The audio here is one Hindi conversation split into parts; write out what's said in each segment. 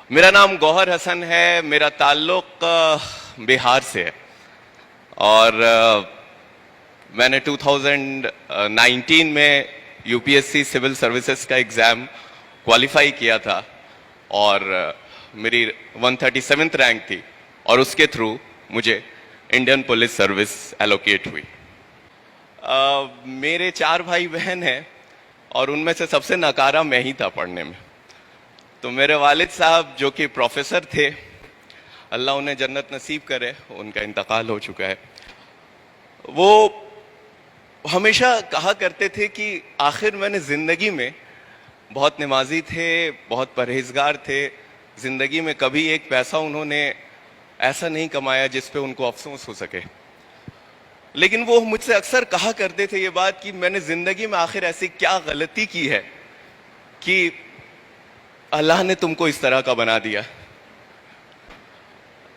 मेरा नाम गौहर हसन है। मेरा ताल्लुक बिहार से है और मैंने 2019 में यूपीएससी सिविल सर्विसेज का एग्ज़ाम क्वालिफाई किया था और मेरी 137th रैंक थी और उसके थ्रू मुझे इंडियन पुलिस सर्विस एलोकेट हुई। मेरे 4 भाई बहन हैं और उनमें से सबसे नकारा मैं ही था पढ़ने में। तो मेरे वालिद साहब जो कि प्रोफेसर थे, अल्लाह उन्हें जन्नत नसीब करे, उनका इंतकाल हो चुका है, वो हमेशा कहा करते थे कि आखिर मैंने ज़िंदगी में बहुत नमाजी थे, बहुत परहेजगार थे, ज़िंदगी में कभी एक पैसा उन्होंने ऐसा नहीं कमाया जिस पे उनको अफसोस हो सके। लेकिन वो मुझसे अक्सर कहा करते थे ये बात कि मैंने ज़िंदगी में आखिर ऐसी क्या गलती की है कि अल्लाह ने तुमको इस तरह का बना दिया।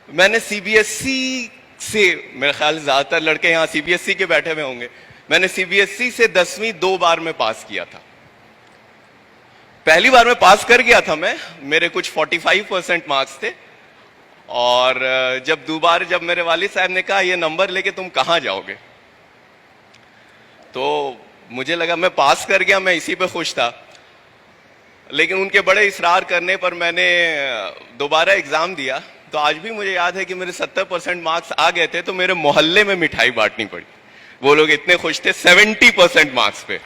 मैंने सीबीएसई से, मेरे ख्याल ज्यादातर लड़के यहां सीबीएसई के बैठे हुए होंगे, मैंने सीबीएसई से 10वीं 2 बार में पास किया था। पहली बार में पास कर गया था मैं, मेरे कुछ 45% मार्क्स थे और जब मेरे वालिद साहब ने कहा ये नंबर लेके तुम कहां जाओगे, तो मुझे लगा मैं पास कर गया, मैं इसी पे खुश था। लेकिन उनके बड़े इसरार करने पर मैंने दोबारा एग्जाम दिया। तो आज भी मुझे याद है कि मेरे 70% मार्क्स आ गए थे, तो मेरे मोहल्ले में मिठाई बांटनी पड़ी। वो लोग इतने खुश थे 70% मार्क्स पे।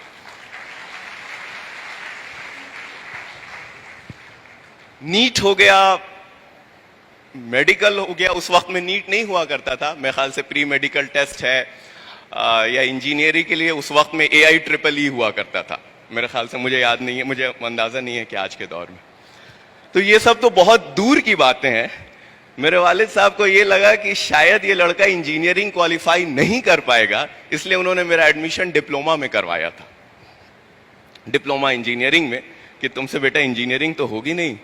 नीट हो गया, मेडिकल हो गया। उस वक्त में नीट नहीं हुआ करता था, मेरे ख्याल से प्री मेडिकल टेस्ट है या इंजीनियरिंग के लिए उस वक्त में AIEEE हुआ करता था। मेरे ख्याल से, मुझे याद नहीं है, मुझे अंदाजा नहीं है कि आज के दौर में। तो ये सब तो बहुत दूर की बातें हैं। मेरे वालिद साहब को ये लगा कि शायद ये लड़का इंजीनियरिंग क्वालिफाई नहीं कर पाएगा, इसलिए उन्होंने मेरा एडमिशन डिप्लोमा में करवाया था, डिप्लोमा इंजीनियरिंग में, कि तुमसे बेटा इंजीनियरिंग तो होगी नहीं,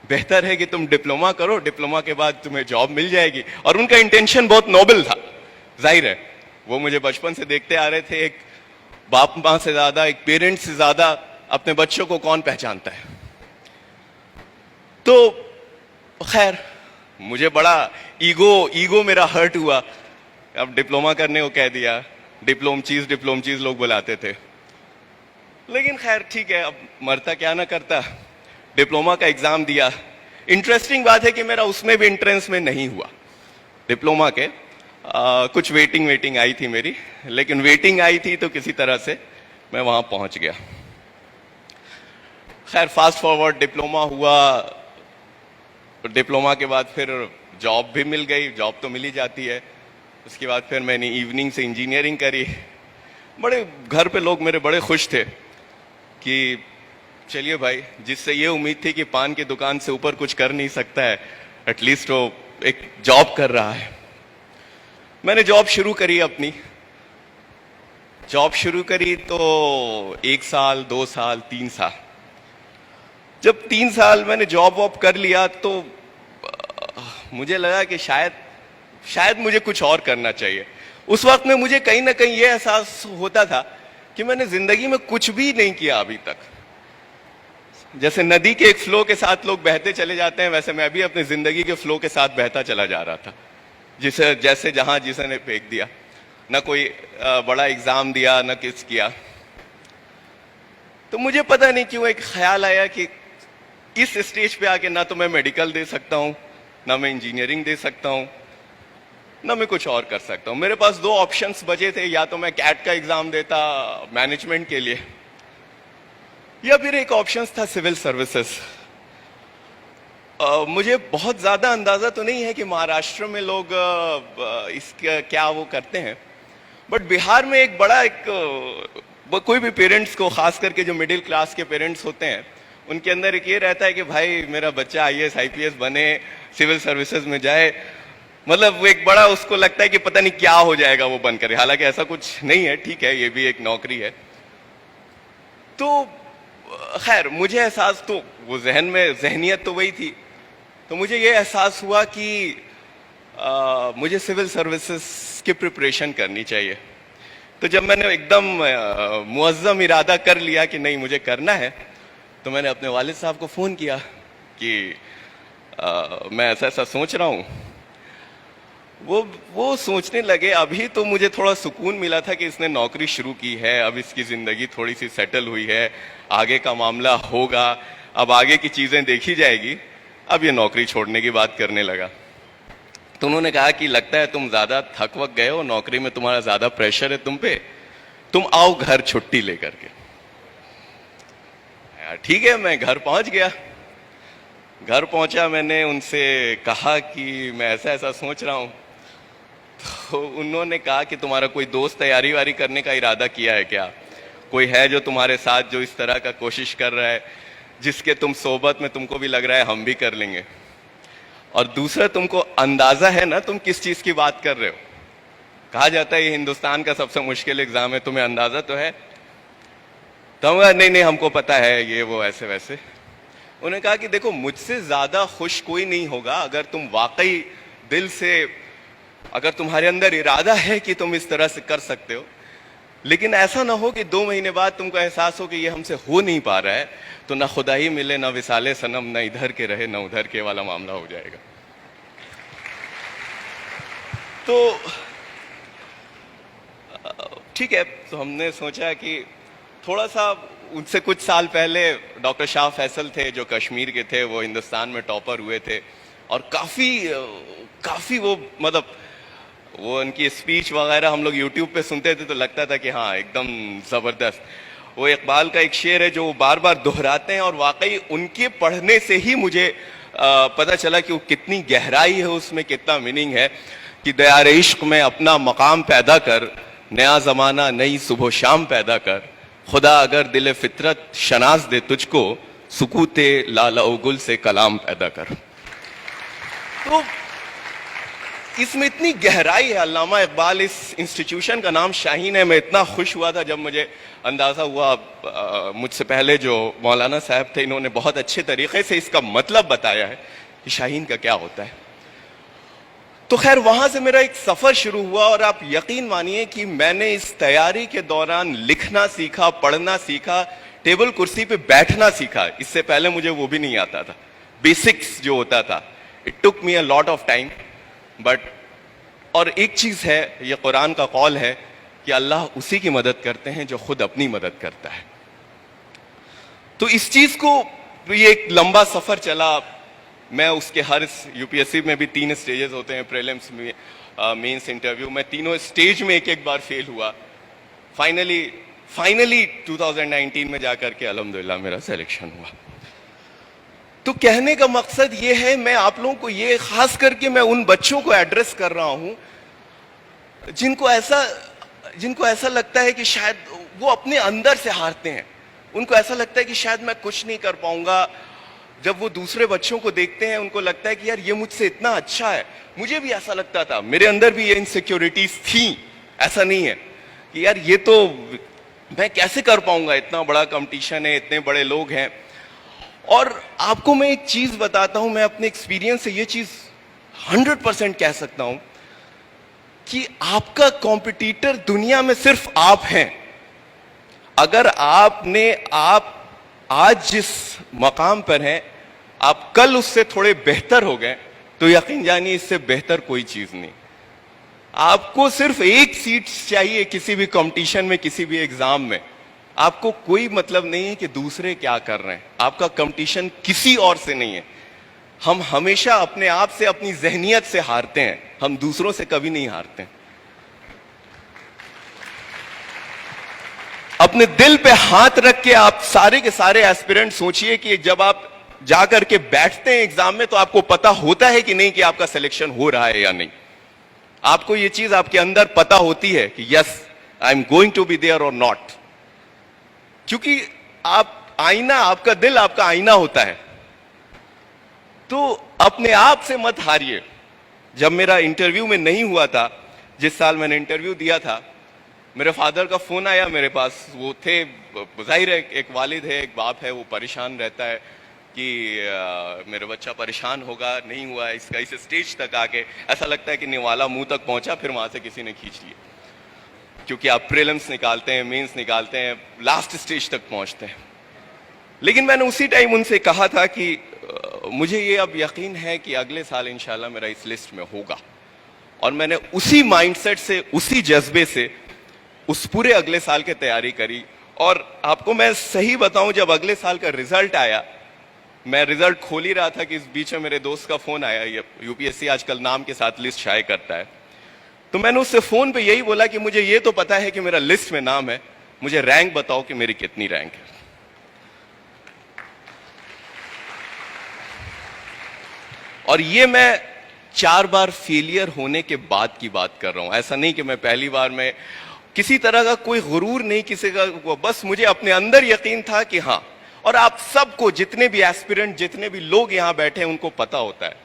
बेहतर है कि तुम डिप्लोमा करो, डिप्लोमा के बाद तुम्हें जॉब मिल जाएगी। और उनका इंटेंशन बहुत नोबल था। जाहिर है वो मुझे बचपन से देखते आ रहे थे, एक बाप माँ से ज्यादा, एक पेरेंट्स से ज्यादा अपने बच्चों को कौन पहचानता है। तो खैर मुझे बड़ा ईगो मेरा हर्ट हुआ। अब डिप्लोमा करने को कह दिया, डिप्लोम चीज लोग बुलाते थे। लेकिन खैर ठीक है, अब मरता क्या ना करता। डिप्लोमा का एग्जाम दिया। इंटरेस्टिंग बात है कि मेरा उसमें भी एंट्रेंस में नहीं हुआ डिप्लोमा के। कुछ वेटिंग आई थी मेरी, लेकिन वेटिंग आई थी तो किसी तरह से मैं वहां पहुंच गया। खैर फास्ट फॉरवर्ड डिप्लोमा हुआ। डिप्लोमा के बाद फिर जॉब भी मिल गई, जॉब तो मिल ही जाती है। उसके बाद फिर मैंने इवनिंग से इंजीनियरिंग करी। बड़े घर पे लोग मेरे बड़े खुश थे कि चलिए भाई, जिससे ये उम्मीद थी कि पान की दुकान से ऊपर कुछ कर नहीं सकता है, एटलीस्ट वो एक जॉब कर रहा है। मैंने जॉब शुरू करी, अपनी जॉब शुरू करी तो 1 साल 2 साल 3 साल, जब 3 साल मैंने जॉब वॉब कर लिया तो मुझे लगा कि शायद मुझे कुछ और करना चाहिए। उस वक्त में मुझे कहीं ना कहीं यह एहसास होता था कि मैंने जिंदगी में कुछ भी नहीं किया अभी तक। जैसे नदी के एक फ्लो के साथ लोग बहते चले जाते हैं, वैसे मैं भी अपनी जिंदगी के फ्लो के साथ बहता चला जा रहा था। जैसे जहां जिसने फेंक दिया, ना कोई बड़ा एग्जाम दिया, ना किस किया। तो मुझे पता नहीं क्यों एक ख्याल आया कि इस स्टेज पे आके ना तो मैं मेडिकल दे सकता हूं, ना मैं इंजीनियरिंग दे सकता हूं, ना मैं कुछ और कर सकता हूं। मेरे पास 2 ऑप्शंस बचे थे, या तो मैं कैट का एग्जाम देता मैनेजमेंट के लिए, या फिर एक ऑप्शन था सिविल सर्विसेज। मुझे बहुत ज्यादा अंदाजा तो नहीं है कि महाराष्ट्र में लोग इसका क्या वो करते हैं, बट बिहार में एक बड़ा कोई भी पेरेंट्स को, खास करके जो मिडिल क्लास के पेरेंट्स होते हैं, उनके अंदर एक ये रहता है कि भाई मेरा बच्चा IAS IPS बने, सिविल सर्विसेज में जाए। मतलब वो एक बड़ा उसको लगता है कि पता नहीं क्या हो जाएगा वो बनकर। हालांकि ऐसा कुछ नहीं है, ठीक है, ये भी एक नौकरी है। तो खैर मुझे एहसास, तो वो जहनियत तो वही थी। तो मुझे ये एहसास हुआ कि मुझे सिविल सर्विसेज की प्रिपरेशन करनी चाहिए। तो जब मैंने एकदम मुअज्जम इरादा कर लिया कि नहीं मुझे करना है, तो मैंने अपने वालिद साहब को फ़ोन किया कि मैं ऐसा ऐसा सोच रहा हूँ। वो सोचने लगे। अभी तो मुझे थोड़ा सुकून मिला था कि इसने नौकरी शुरू की है, अब इसकी जिंदगी थोड़ी सी सेटल हुई है, आगे का मामला होगा, अब आगे की चीजें देखी जाएगी। अब ये नौकरी छोड़ने की बात करने लगा। तो उन्होंने कहा कि लगता है तुम ज्यादा थक वक गए हो, नौकरी में तुम्हारा ज्यादा प्रेशर है तुम पे, तुम आओ घर छुट्टी लेकर के। यार ठीक है, मैं घर पहुंच गया। घर पहुंचा, मैंने उनसे कहा कि मैं ऐसा ऐसा सोच रहा हूं। तो उन्होंने कहा कि तुम्हारा कोई दोस्त तैयारी वारी करने का इरादा किया है क्या? कोई है जो तुम्हारे साथ जो इस तरह का कोशिश कर रहा है, जिसके तुम सोबत में तुमको भी लग रहा है हम भी कर लेंगे? और दूसरा, तुमको अंदाजा है ना तुम किस चीज की बात कर रहे हो? कहा जाता है ये हिंदुस्तान का सबसे मुश्किल एग्जाम है, तुम्हें अंदाजा तो है? तो नहीं नहीं हमको पता है, ये वो ऐसे वैसे। उन्होंने कहा कि देखो, मुझसे ज्यादा खुश कोई नहीं होगा अगर तुम वाकई दिल से, अगर तुम्हारे अंदर इरादा है कि तुम इस तरह से कर सकते हो, लेकिन ऐसा ना हो कि 2 महीने बाद तुमको एहसास हो कि ये हमसे हो नहीं पा रहा है, तो ना खुदा ही मिले ना विसाले सनम, ना इधर के रहे ना उधर के वाला मामला हो जाएगा। तो ठीक है, तो हमने सोचा कि थोड़ा सा, उनसे कुछ साल पहले डॉक्टर शाह फैसल थे जो कश्मीर के थे, वो हिंदुस्तान में टॉपर हुए थे, और काफी वो मतलब वो उनकी स्पीच वगैरह हम लोग यूट्यूब पे सुनते थे तो लगता था कि हाँ एकदम जबरदस्त। वो इकबाल का एक शेर है जो वो बार बार दोहराते हैं, और वाकई उनके पढ़ने से ही मुझे पता चला कि वो कितनी गहराई है उसमें, कितना मीनिंग है कि दयार इश्क में अपना मकाम पैदा कर, नया जमाना नई सुबह शाम पैदा कर, खुदा अगर दिल फितरत शनाज दे तुझको, सुकूते लाला गुल से कलाम पैदा कर। तो इसमें इतनी गहराई है। अल्लामा इकबाल, इस इंस्टीट्यूशन का नाम शाहीन है। मैं इतना खुश हुआ था जब मुझे अंदाजा हुआ, मुझसे पहले जो मौलाना साहब थे इन्होंने बहुत अच्छे तरीके से इसका मतलब बताया है कि शाहीन का क्या होता है। तो खैर वहां से मेरा एक सफर शुरू हुआ, और आप यकीन मानिए कि मैंने इस तैयारी के दौरान लिखना सीखा, पढ़ना सीखा, टेबल कुर्सी पे बैठना सीखा। इससे पहले मुझे वो भी नहीं आता था, बेसिक्स जो होता था। It took me a lot of time but, और एक चीज है, ये कुरान का कौल है कि अल्लाह उसी की मदद करते हैं जो खुद अपनी मदद करता है। तो इस चीज को, ये एक लंबा सफर चला। मैं उसके हर, यूपीएससी में भी 3 स्टेजेस होते हैं, प्रीलिम्स में, मेंस, इंटरव्यू में, तीनों स्टेज में एक एक बार फेल हुआ। फाइनली 2019 में जाकर के अल्हम्दुलिल्लाह मेरा सिलेक्शन हुआ। तो कहने का मकसद ये है, मैं आप लोगों को ये, खास करके मैं उन बच्चों को एड्रेस कर रहा हूं जिनको ऐसा लगता है कि शायद वो अपने अंदर से हारते हैं। उनको ऐसा लगता है कि शायद मैं कुछ नहीं कर पाऊंगा। जब वो दूसरे बच्चों को देखते हैं उनको लगता है कि यार ये मुझसे इतना अच्छा है। मुझे भी ऐसा लगता था, मेरे अंदर भी ये इनसिक्योरिटीज थी। ऐसा नहीं है कि यार ये तो मैं कैसे कर पाऊंगा, इतना बड़ा कंपटीशन है, इतने बड़े लोग हैं। और आपको मैं एक चीज बताता हूं, मैं अपने एक्सपीरियंस से ये चीज 100% कह सकता हूं कि आपका कॉम्पिटिटर दुनिया में सिर्फ आप हैं। अगर आप आज जिस मकाम पर हैं, आप कल उससे थोड़े बेहतर हो गए तो यकीन जानिए इससे बेहतर कोई चीज नहीं। आपको सिर्फ एक सीट चाहिए किसी भी कंपटीशन में, किसी भी एग्जाम में। आपको कोई मतलब नहीं है कि दूसरे क्या कर रहे हैं। आपका कंपटीशन किसी और से नहीं है। हम हमेशा अपने आप से, अपनी जहनियत से हारते हैं, हम दूसरों से कभी नहीं हारते। अपने दिल पे हाथ रख के आप सारे के सारे एस्पिरेंट सोचिए कि जब आप जाकर के बैठते हैं एग्जाम में तो आपको पता होता है कि नहीं कि आपका सिलेक्शन हो रहा है या नहीं। आपको ये चीज आपके अंदर पता होती है कि yes I am going to be there और नॉट। क्योंकि आपका दिल आपका आईना होता है। तो अपने आप से मत हारिए। जब मेरा इंटरव्यू में नहीं हुआ था, जिस साल मैंने इंटरव्यू दिया था, मेरे फादर का फोन आया मेरे पास। वो थे, जाहिर है एक वालिद है, एक बाप है, वो परेशान रहता है कि मेरा बच्चा परेशान होगा, नहीं हुआ इसका। इस स्टेज तक आके ऐसा लगता है कि निवाला मुंह तक पहुंचा, फिर वहां से किसी ने खींच लिया। क्योंकि आप प्रीलिम्स निकालते हैं, मेंस निकालते हैं, लास्ट स्टेज तक पहुंचते हैं। लेकिन मैंने उसी टाइम उनसे कहा था कि मुझे ये अब यकीन है कि अगले साल इंशाल्लाह मेरा इस लिस्ट में होगा, और मैंने उसी माइंडसेट से, उसी जज्बे से उस पूरे अगले साल की तैयारी करी। और आपको मैं सही बताऊं, जब अगले साल का रिजल्ट आया, मैं रिजल्ट खोल ही रहा था कि इस बीच में मेरे दोस्त का फोन आया। यूपीएससी आजकल नाम के साथ लिस्ट शाये करता है, तो मैंने उससे फोन पे यही बोला कि मुझे ये तो पता है कि मेरा लिस्ट में नाम है, मुझे रैंक बताओ कि मेरी कितनी रैंक है। और ये मैं 4 बार फेलियर होने के बाद की बात कर रहा हूं। ऐसा नहीं कि मैं पहली बार में, किसी तरह का कोई गुरूर नहीं किसी का, बस मुझे अपने अंदर यकीन था कि हाँ। और आप सबको, जितने भी एस्पिरेंट, जितने भी लोग यहां बैठे हैं, उनको पता होता है।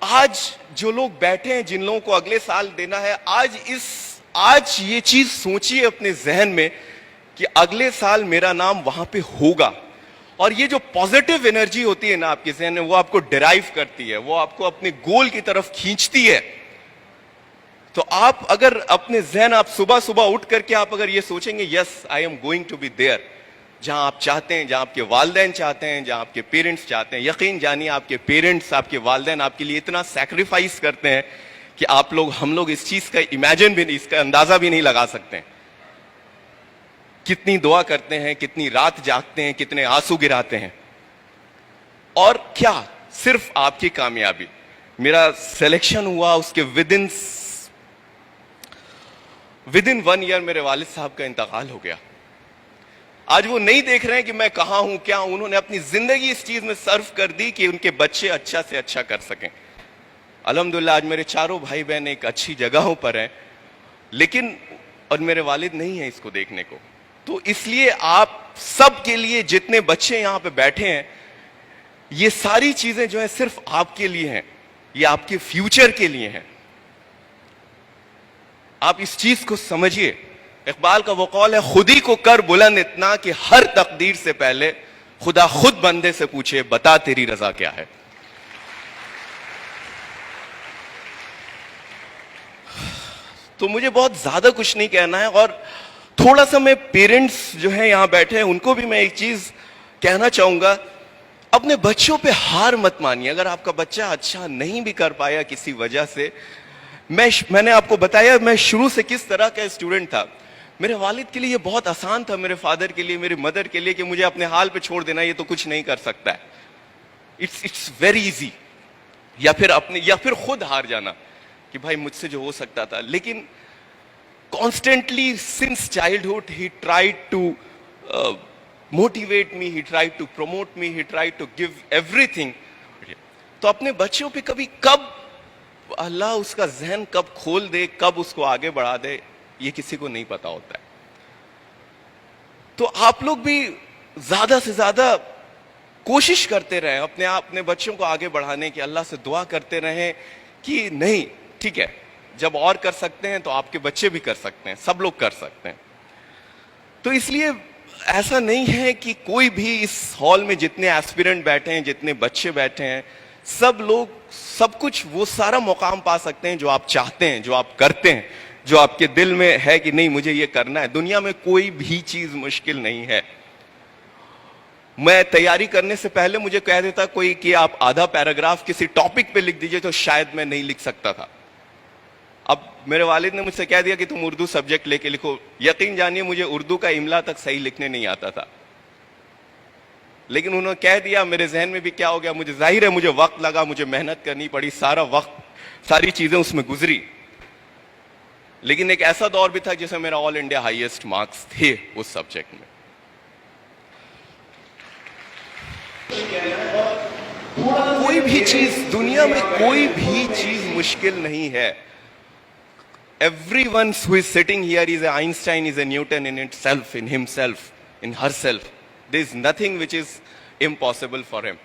आज जो लोग बैठे हैं, जिन लोगों को अगले साल देना है, आज ये चीज सोचिए अपने जहन में कि अगले साल मेरा नाम वहां पे होगा। और ये जो पॉजिटिव एनर्जी होती है ना आपके जहन में, वो आपको डिराइव करती है, वो आपको अपने गोल की तरफ खींचती है। तो आप अगर अपने जहन, आप सुबह सुबह उठ करके आप अगर ये सोचेंगे, yes I am going to be there, जहां आप चाहते हैं, जहां आपके वालिदैन चाहते हैं, जहां आपके पेरेंट्स चाहते हैं, यकीन जानिए आपके पेरेंट्स, आपके वालिदैन आपके लिए इतना सैक्रिफाइस करते हैं कि आप लोग, हम लोग इस चीज का इमेजिन भी नहीं, इसका अंदाजा भी नहीं लगा सकते हैं। कितनी दुआ करते हैं, कितनी रात जागते हैं, कितने आंसू गिराते हैं। और क्या सिर्फ आपकी कामयाबी, मेरा सिलेक्शन हुआ, उसके विद इन 1 ईयर मेरे वालिद साहब का इंतकाल हो गया। आज वो नहीं देख रहे हैं कि मैं कहां हूं, क्या हूं। उन्होंने अपनी जिंदगी इस चीज में सर्व कर दी कि उनके बच्चे अच्छा से अच्छा कर सकें। अल्हम्दुलिल्लाह आज मेरे चारों भाई बहन एक अच्छी जगहों पर हैं, लेकिन और मेरे वालिद नहीं है इसको देखने को। तो इसलिए आप सब के लिए, जितने बच्चे यहां पे बैठे हैं, ये सारी चीजें जो है सिर्फ आपके लिए हैं, ये आपके फ्यूचर के लिए हैं। आप इस चीज को समझिए। इकबाल का वो कौल है, खुद ही को कर बुलंद इतना कि हर तकदीर से पहले खुदा खुद बंदे से पूछे, बता तेरी रजा क्या है। तो मुझे बहुत ज्यादा कुछ नहीं कहना है, और थोड़ा सा मैं पेरेंट्स जो है यहां बैठे हैं उनको भी मैं एक चीज कहना चाहूंगा, अपने बच्चों पे हार मत मानिए। अगर आपका बच्चा अच्छा नहीं भी कर पाया किसी वजह से, मैंने आपको बताया मैं शुरू से किस तरह का स्टूडेंट था। मेरे वालिद के लिए ये बहुत आसान था, मेरे फादर के लिए, मेरी मदर के लिए, कि मुझे अपने हाल पे छोड़ देना, ये तो कुछ नहीं कर सकता है, इट्स वेरी इजी। या फिर खुद हार जाना कि भाई मुझसे जो हो सकता था। लेकिन constantly since childhood he tried to motivate me, he tried to promote me, he tried to give everything. तो अपने बच्चों पे कब अल्लाह उसका जहन कब खोल दे, कब उसको आगे बढ़ा दे, ये किसी को नहीं पता होता है। तो आप लोग भी ज्यादा से ज्यादा कोशिश करते रहें अपने बच्चों को आगे बढ़ाने की। अल्लाह से दुआ करते रहें कि नहीं, ठीक है, जब और कर सकते हैं तो आपके बच्चे भी कर सकते हैं, सब लोग कर सकते हैं। तो इसलिए ऐसा नहीं है कि कोई भी इस हॉल में जितने एस्पिरेंट बैठे हैं, जितने बच्चे बैठे हैं, सब लोग सब कुछ वो सारा मुकाम पा सकते हैं जो आप चाहते हैं, जो आप करते हैं, जो आपके दिल में है कि नहीं मुझे ये करना है। दुनिया में कोई भी चीज मुश्किल नहीं है। मैं तैयारी करने से पहले मुझे कह देता कोई कि आप आधा पैराग्राफ किसी टॉपिक पे लिख दीजिए, तो शायद मैं नहीं लिख सकता था। अब मेरे वालिद ने मुझसे कह दिया कि तुम उर्दू सब्जेक्ट लेके लिखो। यकीन जानिए मुझे उर्दू का इमला तक सही लिखने नहीं आता था, लेकिन उन्होंने कह दिया। मेरे जहन में भी क्या हो गया, मुझे जाहिर है मुझे वक्त लगा, मुझे मेहनत करनी पड़ी, सारा वक्त, सारी चीजें उसमें गुजरी। लेकिन एक ऐसा दौर भी था जिसमें मेरा ऑल इंडिया हाईएस्ट मार्क्स थे उस सब्जेक्ट में। कोई भी चीज दुनिया में, कोई भी चीज मुश्किल नहीं है। Everyone who is sitting here is an Einstein, is a Newton in itself, in himself, in herself. There is nothing which is impossible for him.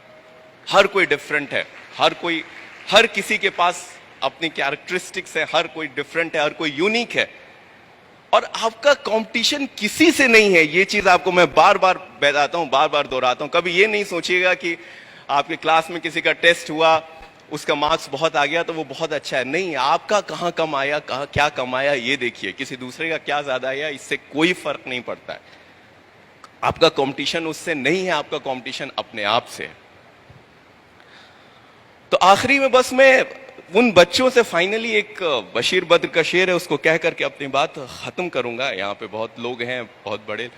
हर कोई डिफरेंट है, हर किसी के पास अपनी कैरेक्टरिस्टिक्स है, हर कोई डिफरेंट है, हर कोई यूनिक है। और आपका कंपटीशन किसी से नहीं है। ये चीज आपको मैं बार बार बताता हूं, बार बार दोहराता हूं। कभी ये नहीं सोचिएगा कि आपके क्लास में किसी का टेस्ट हुआ, उसका मार्क्स बहुत आ गया तो वो बहुत अच्छा है। नहीं, आपका कहाँ कम आया, कहाँ क्या कम आया, ये देखिए। किसी दूसरे का क्या ज्यादा आया, इससे कोई फर्क नहीं पड़ता है। आपका कंपटीशन उससे नहीं है, आपका कंपटीशन अपने आप से है। तो आखिरी में बस मैं उन बच्चों से फाइनली एक बशीर बद्र का शेर है उसको कह करके अपनी बात खत्म करूंगा। यहाँ पे बहुत लोग हैं बहुत बड़े,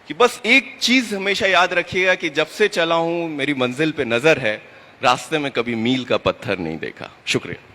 कि बस एक चीज हमेशा याद रखिएगा कि जब से चला हूं मेरी मंजिल पे नजर है, रास्ते में कभी मील का पत्थर नहीं देखा। शुक्रिया।